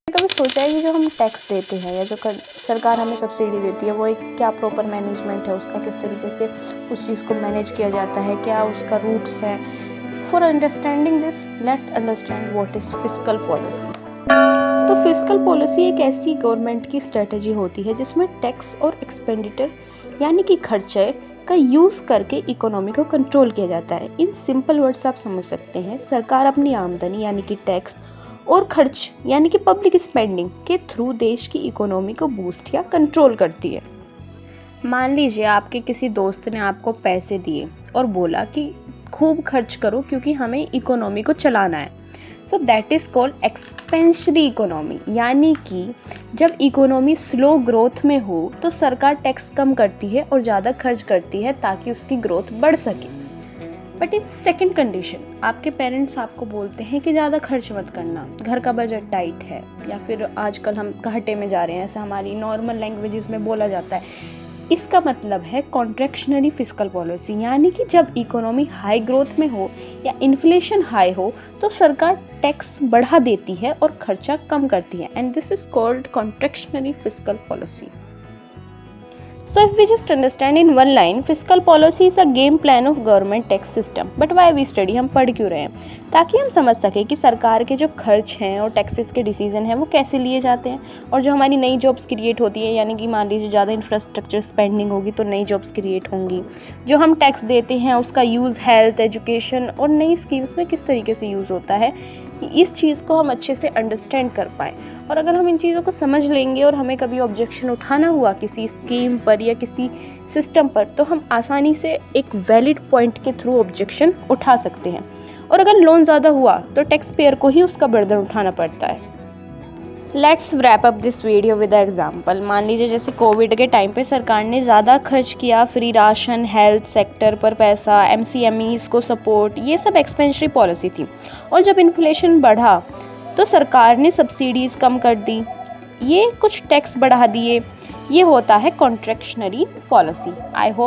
कभी सोचा है कि जो हम टैक्स देते हैं या जो सरकार हमें सब्सिडी देती है वो एक क्या प्रॉपर मैनेजमेंट है उसका, किस तरीके से उस चीज़ को मैनेज किया जाता है, क्या उसका रूट्स है। For understanding this let's understand what is fiscal policy. तो फिस्कल पॉलिसी एक ऐसी गवर्नमेंट की स्ट्रेटजी होती है जिसमें टैक्स और एक्सपेंडिचर यानी कि खर्चे का यूज़ करके इकोनॉमी को कंट्रोल किया जाता है। इन सिंपल वर्ड्स आप समझ सकते हैं, सरकार अपनी आमदनी यानी कि टैक्स और खर्च यानी कि पब्लिक स्पेंडिंग के थ्रू देश की इकोनॉमी को बूस्ट या कंट्रोल करती है। मान लीजिए आपके किसी दोस्त ने आपको पैसे दिए और बोला कि खूब खर्च करो क्योंकि हमें इकोनॉमी को चलाना है। So that is called expansionary economy, यानी कि जब इकोनॉमी स्लो ग्रोथ में हो तो सरकार टैक्स कम करती है और ज़्यादा खर्च करती है ताकि उसकी ग्रोथ बढ़ सके। बट इन सेकेंड कंडीशन, आपके पेरेंट्स आपको बोलते हैं कि ज़्यादा खर्च मत करना, घर का बजट टाइट है, या फिर आजकल हम घाटे में जा रहे हैं, ऐसा हमारी नॉर्मल लैंग्वेजेस में बोला जाता है। इसका मतलब है कॉन्ट्रैक्शनरी फिस्कल पॉलिसी, यानी कि जब इकोनॉमी हाई ग्रोथ में हो या इन्फ्लेशन हाई हो तो सरकार टैक्स बढ़ा देती है और खर्चा कम करती है, and this is called contractionary fiscal policy. So if we just understand in one line, fiscal policy is a game plan of government tax system. But why we study? हम पढ़ क्यों रहे हैं? ताकि हम समझ सकें कि सरकार के जो खर्च हैं और टैक्सेस के डिसीजन हैं वो कैसे लिए जाते हैं, और जो हमारी नई जॉब्स क्रिएट होती है, यानी कि मान लीजिए ज़्यादा इंफ्रास्ट्रक्चर स्पेंडिंग होगी तो नई जॉब्स क्रिएट होंगी। जो हम टैक्स देते हैं उसका यूज़ हेल्थ, एजुकेशन और नई स्कीम्स में किस तरीके से यूज़ होता है, इस चीज़ को हम अच्छे से अंडरस्टैंड कर पाए। और अगर हम इन चीज़ों को समझ लेंगे और हमें कभी ऑब्जेक्शन उठाना हुआ किसी स्कीम पर या किसी सिस्टम पर, तो हम आसानी से एक वैलिड पॉइंट के थ्रू ऑब्जेक्शन उठा सकते हैं। और अगर लोन ज़्यादा हुआ तो टैक्स पेयर को ही उसका बर्डन उठाना पड़ता है। Let's wrap up this video with example. मान लीजिए जैसे कोविड के टाइम पे सरकार ने ज़्यादा खर्च किया, फ्री राशन, हेल्थ सेक्टर पर पैसा, MCMEs को सपोर्ट, ये सब एक्सपेंशनरी पॉलिसी थी। और जब इन्फ्लेशन बढ़ा तो सरकार ने सब्सिडीज़ कम कर दी, ये कुछ टैक्स बढ़ा दिए। ये होता है कॉन्ट्रैक्शनरी पॉलिसी। I hope